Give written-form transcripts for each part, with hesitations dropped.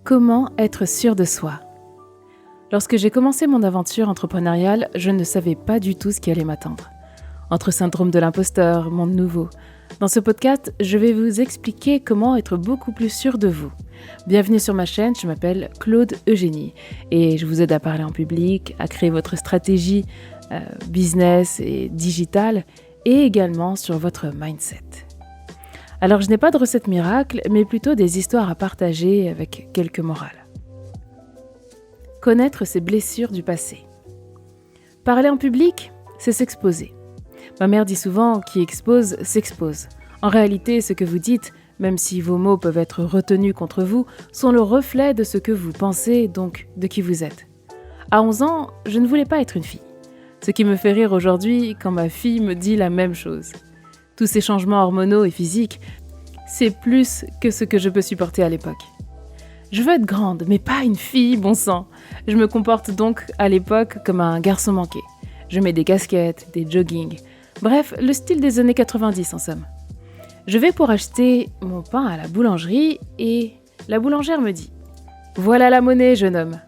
Comment être sûr de soi? Lorsque j'ai commencé mon aventure entrepreneuriale, je ne savais pas du tout ce qui allait m'attendre. Entre syndrome de l'imposteur, monde nouveau. Dans ce podcast, je vais vous expliquer comment être beaucoup plus sûr de vous. Bienvenue sur ma chaîne, je m'appelle Claude Eugénie et je vous aide à parler en public, à créer votre stratégie business et digitale et également sur votre mindset. Alors je n'ai pas de recette miracle, mais plutôt des histoires à partager avec quelques morales. Connaître ses blessures du passé. Parler en public, c'est s'exposer. Ma mère dit souvent « qui expose, s'expose ». En réalité, ce que vous dites, même si vos mots peuvent être retenus contre vous, sont le reflet de ce que vous pensez, donc de qui vous êtes. À 11 ans, je ne voulais pas être une fille. Ce qui me fait rire aujourd'hui quand ma fille me dit la même chose. Tous ces changements hormonaux et physiques, c'est plus que ce que je peux supporter à l'époque. Je veux être grande, mais pas une fille, bon sang. Je me comporte donc à l'époque comme un garçon manqué. Je mets des casquettes, des joggings. Bref, le style des années 90 en somme. Je vais pour acheter mon pain à la boulangerie et la boulangère me dit « Voilà la monnaie, jeune homme ».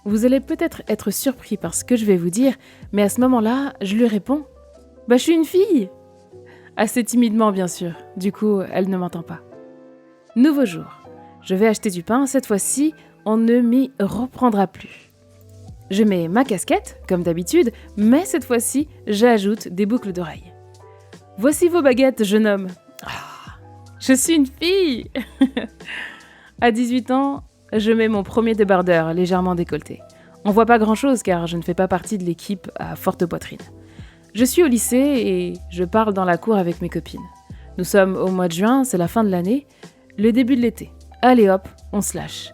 Vous allez peut-être être surpris par ce que je vais vous dire, mais à ce moment-là, je lui réponds « Bah, je suis une fille !» Assez timidement, bien sûr. Du coup, elle ne m'entend pas. Nouveau jour. Je vais acheter du pain. Cette fois-ci, on ne m'y reprendra plus. Je mets ma casquette, comme d'habitude, mais cette fois-ci, j'ajoute des boucles d'oreilles. Voici vos baguettes, jeune homme. Oh, je suis une fille. À 18 ans, je mets mon premier débardeur, légèrement décolleté. On voit pas grand-chose car je ne fais pas partie de l'équipe à forte poitrine. Je suis au lycée et je parle dans la cour avec mes copines. Nous sommes au mois de juin, c'est la fin de l'année, le début de l'été. Allez hop, on se lâche.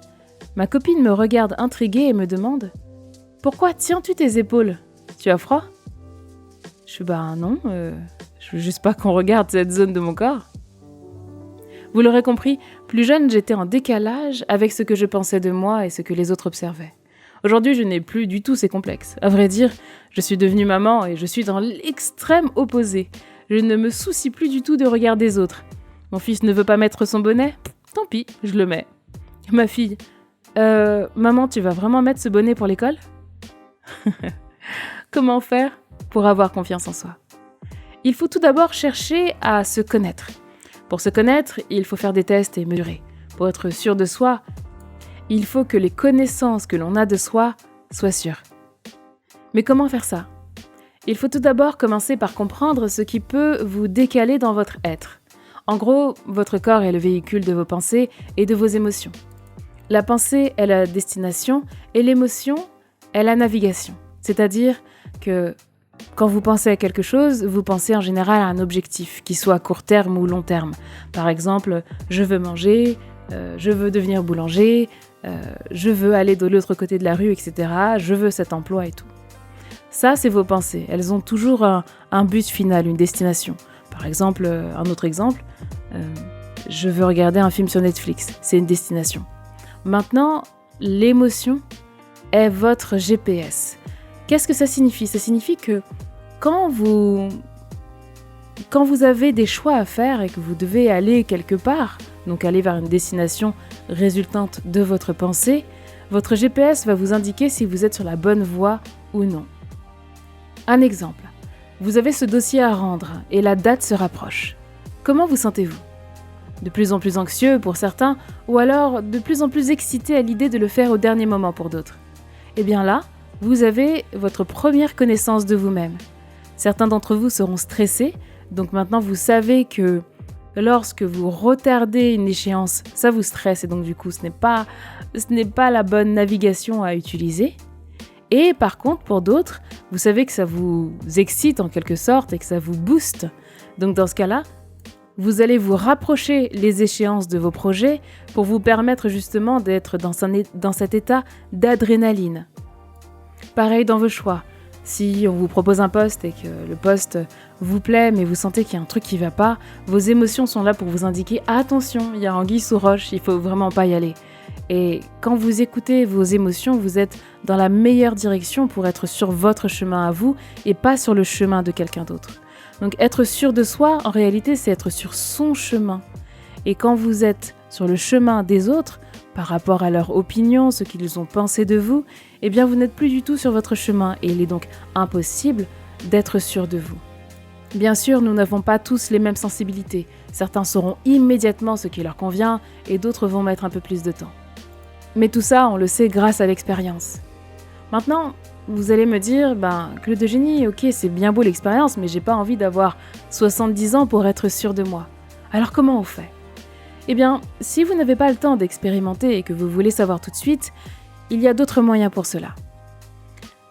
Ma copine me regarde intriguée et me demande « Pourquoi tiens-tu tes épaules? Tu as froid ?» Je suis « non, je veux juste pas qu'on regarde cette zone de mon corps. » Vous l'aurez compris, plus jeune, j'étais en décalage avec ce que je pensais de moi et ce que les autres observaient. Aujourd'hui, je n'ai plus du tout ces complexes. À vrai dire, je suis devenue maman et je suis dans l'extrême opposé. Je ne me soucie plus du tout de regard des autres. Mon fils ne veut pas mettre son bonnet? Tant pis, je le mets. Ma fille, maman, tu vas vraiment mettre ce bonnet pour l'école? Comment faire pour avoir confiance en soi? Il faut tout d'abord chercher à se connaître. Pour se connaître, il faut faire des tests et mesurer. Pour être sûr de soi, il faut que les connaissances que l'on a de soi soient sûres. Mais comment faire ça? Il faut tout d'abord commencer par comprendre ce qui peut vous décaler dans votre être. En gros, votre corps est le véhicule de vos pensées et de vos émotions. La pensée est la destination et l'émotion est la navigation. C'est-à-dire que quand vous pensez à quelque chose, vous pensez en général à un objectif, qui soit à court terme ou long terme. Par exemple, je veux manger, je veux devenir boulanger, je veux aller de l'autre côté de la rue, etc. Je veux cet emploi et tout. Ça, c'est vos pensées. Elles ont toujours un but final, une destination. Par exemple, un autre exemple, je veux regarder un film sur Netflix. C'est une destination. Maintenant, l'émotion est votre GPS. Qu'est-ce que ça signifie? Ça signifie que quand vous avez des choix à faire et que vous devez aller quelque part, donc aller vers une destination résultante de votre pensée, votre GPS va vous indiquer si vous êtes sur la bonne voie ou non. Un exemple, vous avez ce dossier à rendre et la date se rapproche. Comment vous sentez-vous? De plus en plus anxieux pour certains ou alors de plus en plus excité à l'idée de le faire au dernier moment pour d'autres? Eh bien là, vous avez votre première connaissance de vous-même. Certains d'entre vous seront stressés, donc maintenant vous savez que lorsque vous retardez une échéance, ça vous stresse et donc du coup ce n'est pas la bonne navigation à utiliser. Et par contre pour d'autres, vous savez que ça vous excite en quelque sorte et que ça vous booste. Donc dans ce cas-là, vous allez vous rapprocher les échéances de vos projets pour vous permettre justement d'être dans cet état d'adrénaline. Pareil dans vos choix. Si on vous propose un poste et que le poste vous plaît, mais vous sentez qu'il y a un truc qui ne va pas, vos émotions sont là pour vous indiquer « Attention, il y a anguille sous roche, il ne faut vraiment pas y aller ». Et quand vous écoutez vos émotions, vous êtes dans la meilleure direction pour être sur votre chemin à vous et pas sur le chemin de quelqu'un d'autre. Donc être sûr de soi, en réalité, c'est être sur son chemin. Et quand vous êtes sur le chemin des autres, par rapport à leur opinion, ce qu'ils ont pensé de vous, eh bien vous n'êtes plus du tout sur votre chemin et il est donc impossible d'être sûr de vous. Bien sûr, nous n'avons pas tous les mêmes sensibilités. Certains sauront immédiatement ce qui leur convient et d'autres vont mettre un peu plus de temps. Mais tout ça, on le sait grâce à l'expérience. Maintenant, vous allez me dire, Claude Eugénie, ok, c'est bien beau l'expérience, mais j'ai pas envie d'avoir 70 ans pour être sûr de moi. Alors comment on fait ? Eh bien, si vous n'avez pas le temps d'expérimenter et que vous voulez savoir tout de suite, il y a d'autres moyens pour cela.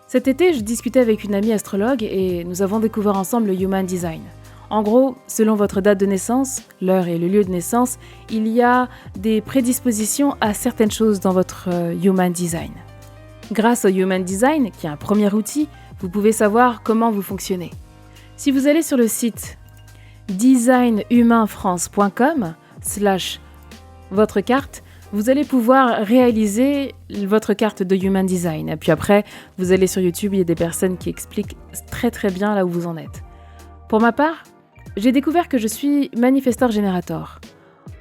Cet été, je discutais avec une amie astrologue et nous avons découvert ensemble le Human Design. En gros, selon votre date de naissance, l'heure et le lieu de naissance, il y a des prédispositions à certaines choses dans votre Human Design. Grâce au Human Design, qui est un premier outil, vous pouvez savoir comment vous fonctionnez. Si vous allez sur le site designhumainfrance.com/votre carte, vous allez pouvoir réaliser votre carte de Human Design. Et puis après, vous allez sur YouTube, il y a des personnes qui expliquent très très bien là où vous en êtes. Pour ma part, j'ai découvert que je suis manifesteur générateur.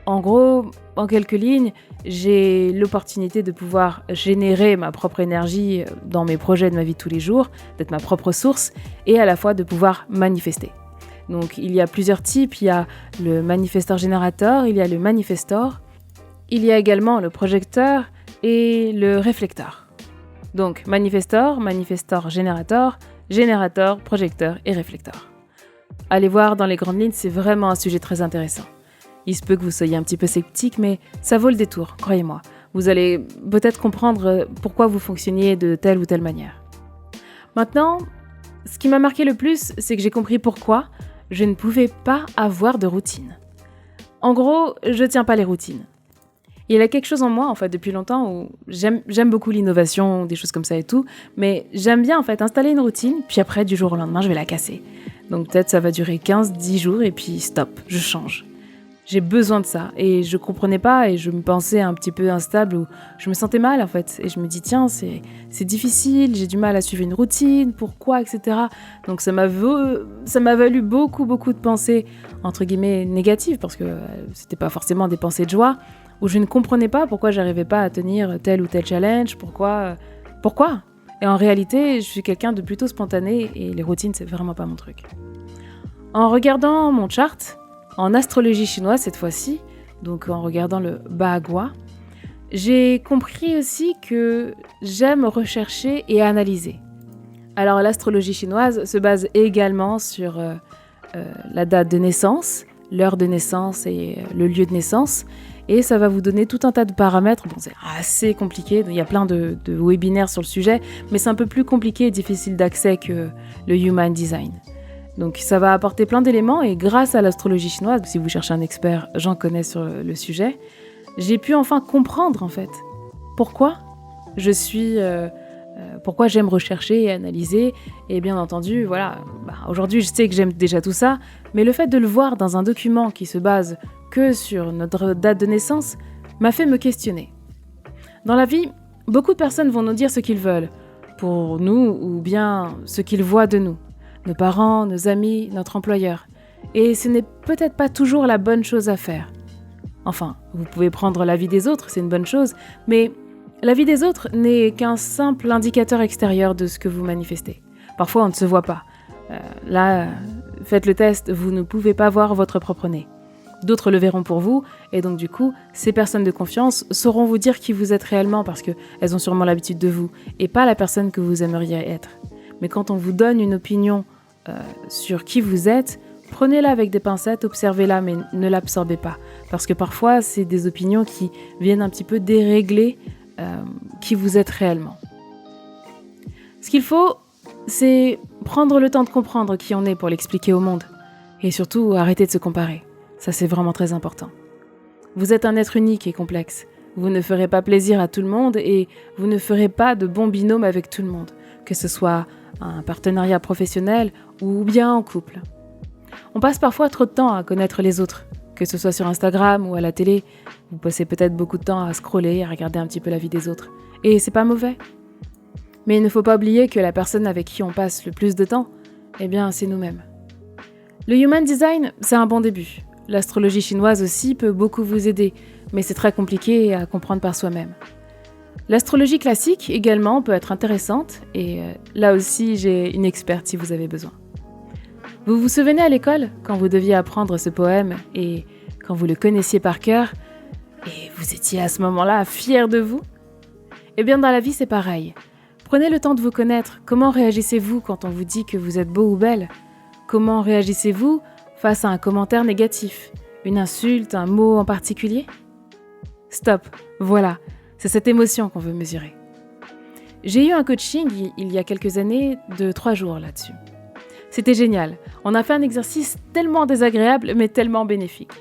En gros, en quelques lignes, j'ai l'opportunité de pouvoir générer ma propre énergie dans mes projets de ma vie de tous les jours, d'être ma propre source, et à la fois de pouvoir manifester. Donc il y a plusieurs types, il y a le manifesteur générateur, il y a le manifestor, il y a également le projecteur et le réflecteur. Donc manifestor, générateur, projecteur et réflecteur. Allez voir dans les grandes lignes, c'est vraiment un sujet très intéressant. Il se peut que vous soyez un petit peu sceptique, mais ça vaut le détour, croyez-moi. Vous allez peut-être comprendre pourquoi vous fonctionniez de telle ou telle manière. Maintenant, ce qui m'a marqué le plus, c'est que j'ai compris pourquoi je ne pouvais pas avoir de routine. En gros, je tiens pas les routines. Il y a quelque chose en moi, en fait, depuis longtemps, où j'aime beaucoup l'innovation, des choses comme ça et tout, mais j'aime bien, en fait, installer une routine, puis après, du jour au lendemain, je vais la casser. Donc peut-être ça va durer 15-10 jours, et puis stop, je change. J'ai besoin de ça, et je comprenais pas, et je me pensais un petit peu instable, ou je me sentais mal, en fait, et je me dis, tiens, c'est difficile, j'ai du mal à suivre une routine, pourquoi, etc. Donc ça m'a valu beaucoup de pensées, entre guillemets, négatives, parce que c'était pas forcément des pensées de joie, où je ne comprenais pas pourquoi j'arrivais pas à tenir tel ou tel challenge, pourquoi. Et en réalité, je suis quelqu'un de plutôt spontané et les routines, c'est vraiment pas mon truc. En regardant mon chart, en astrologie chinoise cette fois-ci, donc en regardant le Bagua, j'ai compris aussi que j'aime rechercher et analyser. Alors l'astrologie chinoise se base également sur la date de naissance, l'heure de naissance et le lieu de naissance, et ça va vous donner tout un tas de paramètres. Bon, c'est assez compliqué, il y a plein de webinaires sur le sujet, mais c'est un peu plus compliqué et difficile d'accès que le Human Design. Donc ça va apporter plein d'éléments et grâce à l'astrologie chinoise, si vous cherchez un expert, j'en connais sur le sujet, j'ai pu enfin comprendre en fait pourquoi pourquoi j'aime rechercher et analyser. Et bien entendu, aujourd'hui je sais que j'aime déjà tout ça, mais le fait de le voir dans un document qui se base que sur notre date de naissance m'a fait me questionner. Dans la vie, beaucoup de personnes vont nous dire ce qu'ils veulent pour nous ou bien ce qu'ils voient de nous. Nos parents, nos amis, notre employeur. Et ce n'est peut-être pas toujours la bonne chose à faire. Enfin, vous pouvez prendre l'avis des autres, c'est une bonne chose, mais l'avis des autres n'est qu'un simple indicateur extérieur de ce que vous manifestez. Parfois, on ne se voit pas. Faites le test, vous ne pouvez pas voir votre propre nez. D'autres le verront pour vous, et donc du coup, ces personnes de confiance sauront vous dire qui vous êtes réellement parce qu'elles ont sûrement l'habitude de vous, et pas la personne que vous aimeriez être. Mais quand on vous donne une opinion sur qui vous êtes, prenez-la avec des pincettes, observez-la, mais ne l'absorbez pas. Parce que parfois, c'est des opinions qui viennent un petit peu dérégler qui vous êtes réellement. Ce qu'il faut, c'est prendre le temps de comprendre qui on est pour l'expliquer au monde. Et surtout, arrêter de se comparer. Ça, c'est vraiment très important. Vous êtes un être unique et complexe. Vous ne ferez pas plaisir à tout le monde et vous ne ferez pas de bons binômes avec tout le monde, que ce soit un partenariat professionnel ou bien en couple. On passe parfois trop de temps à connaître les autres, que ce soit sur Instagram ou à la télé. Vous passez peut-être beaucoup de temps à scroller, à regarder un petit peu la vie des autres. Et c'est pas mauvais. Mais il ne faut pas oublier que la personne avec qui on passe le plus de temps, c'est nous-mêmes. Le Human Design, c'est un bon début. l'astrologie chinoise aussi peut beaucoup vous aider, mais c'est très compliqué à comprendre par soi-même. L'astrologie classique également peut être intéressante, et là aussi j'ai une experte si vous avez besoin. Vous vous souvenez à l'école, quand vous deviez apprendre ce poème, et quand vous le connaissiez par cœur, et vous étiez à ce moment-là fier de vous ? Eh bien dans la vie c'est pareil. Prenez le temps de vous connaître. Comment réagissez-vous quand on vous dit que vous êtes beau ou belle ? Comment réagissez-vous face à un commentaire négatif ? Une insulte, un mot en particulier ? Stop, voilà, c'est cette émotion qu'on veut mesurer. J'ai eu un coaching il y a quelques années de 3 jours là-dessus. C'était génial. On a fait un exercice tellement désagréable mais tellement bénéfique.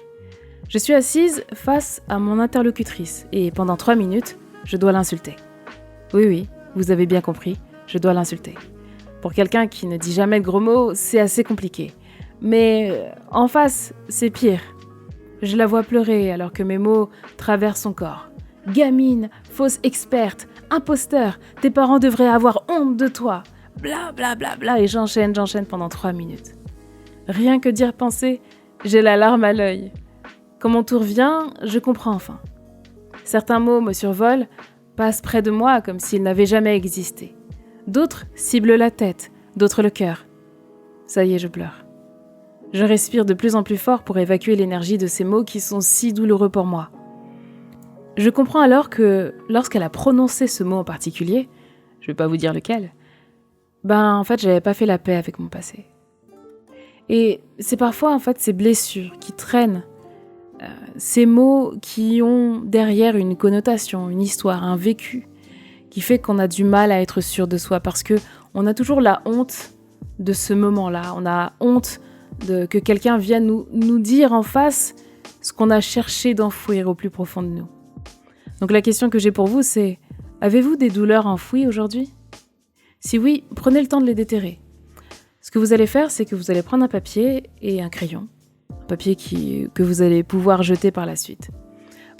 Je suis assise face à mon interlocutrice et pendant 3 minutes, je dois l'insulter. Oui, vous avez bien compris, je dois l'insulter. Pour quelqu'un qui ne dit jamais de gros mots, c'est assez compliqué. Mais en face, c'est pire. Je la vois pleurer alors que mes mots traversent son corps. Gamine, fausse experte, imposteur, tes parents devraient avoir honte de toi. Bla bla bla bla, et j'enchaîne pendant 3 minutes. Rien que d'y repenser, j'ai la larme à l'œil. Quand mon tour vient, je comprends enfin. Certains mots me survolent, passent près de moi comme s'ils n'avaient jamais existé. D'autres ciblent la tête, d'autres le cœur. Ça y est, je pleure. Je respire de plus en plus fort pour évacuer l'énergie de ces mots qui sont si douloureux pour moi. Je comprends alors que lorsqu'elle a prononcé ce mot en particulier, je ne vais pas vous dire lequel, en fait, j'avais pas fait la paix avec mon passé. Et c'est parfois en fait ces blessures qui traînent, ces mots qui ont derrière une connotation, une histoire, un vécu, qui fait qu'on a du mal à être sûr de soi parce que on a toujours la honte de ce moment-là. On a honte que quelqu'un vienne nous dire en face ce qu'on a cherché d'enfouir au plus profond de nous. Donc la question que j'ai pour vous, c'est: avez-vous des douleurs enfouies aujourd'hui ? Si oui, prenez le temps de les déterrer. Ce que vous allez faire, c'est que vous allez prendre un papier et un crayon. Un papier que vous allez pouvoir jeter par la suite.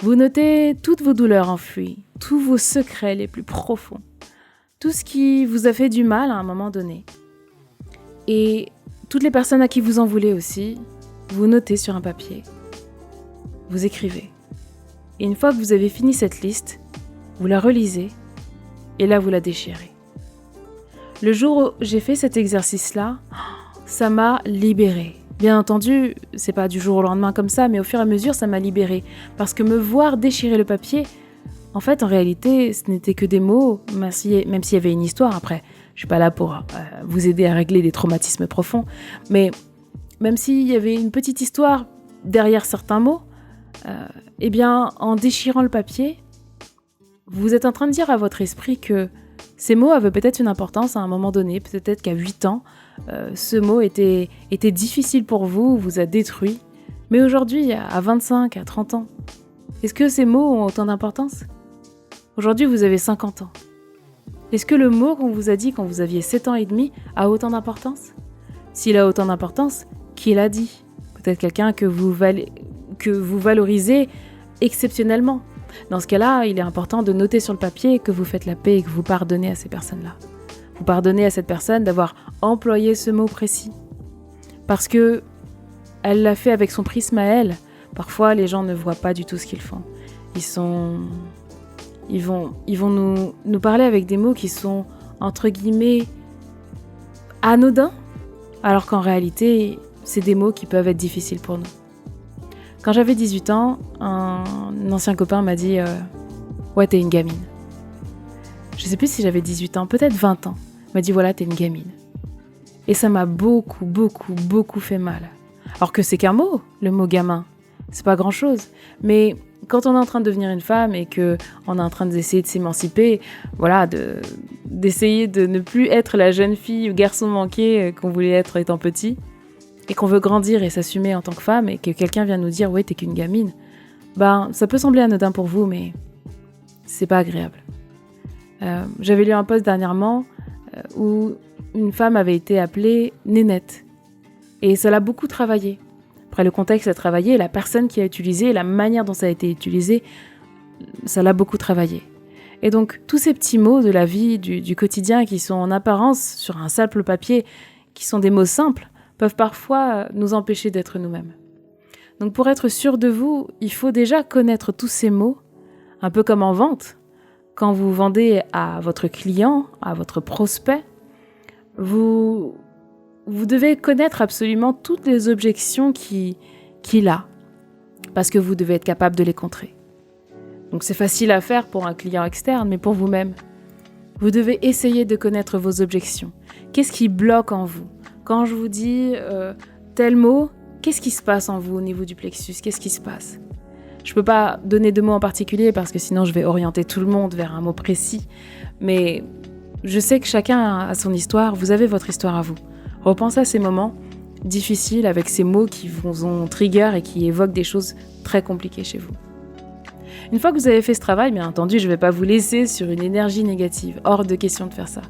Vous notez toutes vos douleurs enfouies, tous vos secrets les plus profonds, tout ce qui vous a fait du mal à un moment donné. Et toutes les personnes à qui vous en voulez aussi, vous notez sur un papier. Vous écrivez. Et une fois que vous avez fini cette liste, vous la relisez et là vous la déchirez. Le jour où j'ai fait cet exercice-là, ça m'a libérée. Bien entendu, c'est pas du jour au lendemain comme ça, mais au fur et à mesure, ça m'a libérée. Parce que me voir déchirer le papier, en fait, en réalité, ce n'était que des mots, même s'il y avait une histoire. Après, je suis pas là pour vous aider à régler des traumatismes profonds, mais même s'il y avait une petite histoire derrière certains mots, en déchirant le papier, vous êtes en train de dire à votre esprit que ces mots avaient peut-être une importance à un moment donné, peut-être qu'à 8 ans, ce mot était difficile pour vous, vous a détruit. Mais aujourd'hui, à 25, à 30 ans, est-ce que ces mots ont autant d'importance ? Aujourd'hui, vous avez 50 ans. Est-ce que le mot qu'on vous a dit quand vous aviez 7 ans et demi a autant d'importance ? S'il a autant d'importance, qui l'a dit ? Peut-être quelqu'un que vous valorisez exceptionnellement. Dans ce cas-là, il est important de noter sur le papier que vous faites la paix et que vous pardonnez à ces personnes-là. Vous pardonnez à cette personne d'avoir employé ce mot précis. Parce que elle l'a fait avec son prisme à elle. Parfois, les gens ne voient pas du tout ce qu'ils font. Ils vont nous parler avec des mots qui sont, entre guillemets, anodins, alors qu'en réalité, c'est des mots qui peuvent être difficiles pour nous. Quand j'avais 18 ans, un ancien copain m'a dit « Ouais, t'es une gamine ». Je sais plus si j'avais 18 ans, peut-être 20 ans. Il m'a dit « Voilà, t'es une gamine ». Et ça m'a beaucoup, beaucoup, beaucoup fait mal. Alors que c'est qu'un mot, le mot gamin. C'est pas grand-chose. Mais quand on est en train de devenir une femme et qu'on est en train d'essayer de s'émanciper, d'essayer de ne plus être la jeune fille ou garçon manqué qu'on voulait être étant petit, et qu'on veut grandir et s'assumer en tant que femme, et que quelqu'un vient nous dire « Ouais, t'es qu'une gamine », ça peut sembler anodin pour vous, mais c'est pas agréable. J'avais lu un post dernièrement où une femme avait été appelée nénette. Et ça l'a beaucoup travaillé. Après, le contexte a travaillé, la personne qui a utilisé, la manière dont ça a été utilisé, ça l'a beaucoup travaillé. Et donc, tous ces petits mots de la vie, du quotidien, qui sont en apparence sur un simple papier, qui sont des mots simples, peuvent parfois nous empêcher d'être nous-mêmes. Donc pour être sûr de vous, il faut déjà connaître tous ces mots, un peu comme en vente. Quand vous vendez à votre client, à votre prospect, vous devez connaître absolument toutes les objections qu'il a, parce que vous devez être capable de les contrer. Donc c'est facile à faire pour un client externe, mais pour vous-même, vous devez essayer de connaître vos objections. Qu'est-ce qui bloque en vous ? Quand je vous dis tel mot, qu'est-ce qui se passe en vous au niveau du plexus ? Qu'est-ce qui se passe ? Je ne peux pas donner de mots en particulier parce que sinon je vais orienter tout le monde vers un mot précis. Mais je sais que chacun a son histoire, vous avez votre histoire à vous. Repensez à ces moments difficiles avec ces mots qui vous ont trigger et qui évoquent des choses très compliquées chez vous. Une fois que vous avez fait ce travail, bien entendu, je ne vais pas vous laisser sur une énergie négative. Hors de question de faire ça.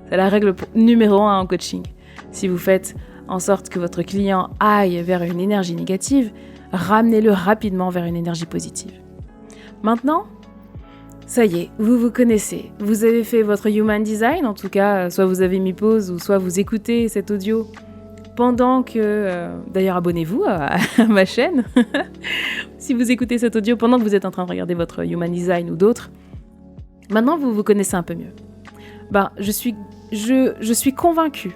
C'est la règle numéro 1 en coaching. Si vous faites en sorte que votre client aille vers une énergie négative, ramenez-le rapidement vers une énergie positive. Maintenant, ça y est, vous vous connaissez. Vous avez fait votre human design, en tout cas, soit vous avez mis pause ou soit vous écoutez cet audio pendant que... d'ailleurs, abonnez-vous à ma chaîne. Si vous écoutez cet audio pendant que vous êtes en train de regarder votre human design ou d'autres, maintenant vous vous connaissez un peu mieux. Je suis convaincue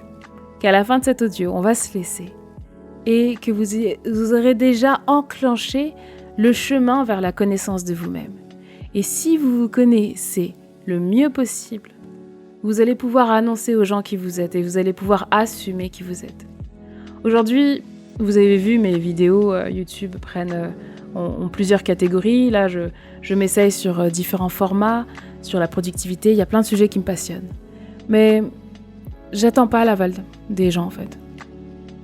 qu'à la fin de cet audio, on va se laisser et que vous aurez déjà enclenché le chemin vers la connaissance de vous-même. Et si vous vous connaissez le mieux possible, vous allez pouvoir annoncer aux gens qui vous êtes et vous allez pouvoir assumer qui vous êtes. Aujourd'hui, vous avez vu mes vidéos YouTube ont plusieurs catégories. Là, je m'essaye sur différents formats, sur la productivité. Il y a plein de sujets qui me passionnent. Mais j'attends pas l'aval des gens, en fait.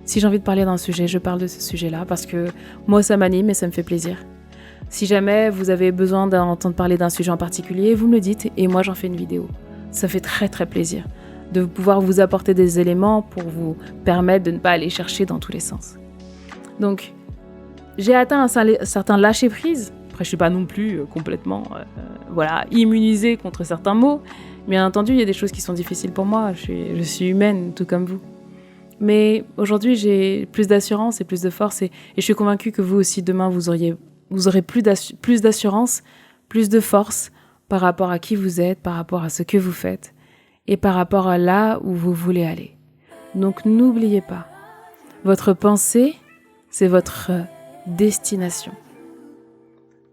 Si j'ai envie de parler d'un sujet, je parle de ce sujet-là parce que moi, ça m'anime et ça me fait plaisir. Si jamais vous avez besoin d'entendre parler d'un sujet en particulier, vous me le dites et moi, j'en fais une vidéo. Ça fait très, très plaisir de pouvoir vous apporter des éléments pour vous permettre de ne pas aller chercher dans tous les sens. Donc, j'ai atteint un certain lâcher-prise. Après, je ne suis pas non plus complètement immunisée contre certains mots. Bien entendu, il y a des choses qui sont difficiles pour moi. Je suis humaine, tout comme vous. Mais aujourd'hui, j'ai plus d'assurance et plus de force. Et je suis convaincue que vous aussi, demain, vous aurez plus d'assurance, plus de force par rapport à qui vous êtes, par rapport à ce que vous faites et par rapport à là où vous voulez aller. Donc, n'oubliez pas, votre pensée, c'est votre destination.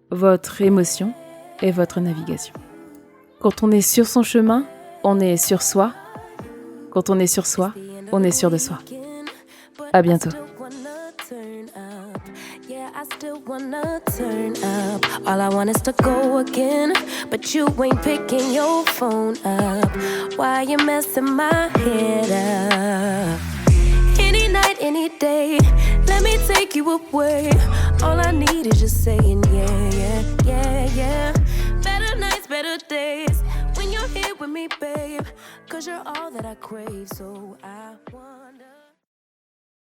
Votre émotion est votre navigation. Quand on est sur son chemin, on est sur soi. Quand on est sur soi, on est sûr de soi. À bientôt. I still wanna turn up. All I want is to go again, but you ain't picking your phone up. Why you messing my head up? Any night, any day, let me take you away. All I need is just saying yeah, yeah, yeah, yeah. Better nights, better days, when you're here with me, babe. 'Cause you're all that I crave, so I wonder.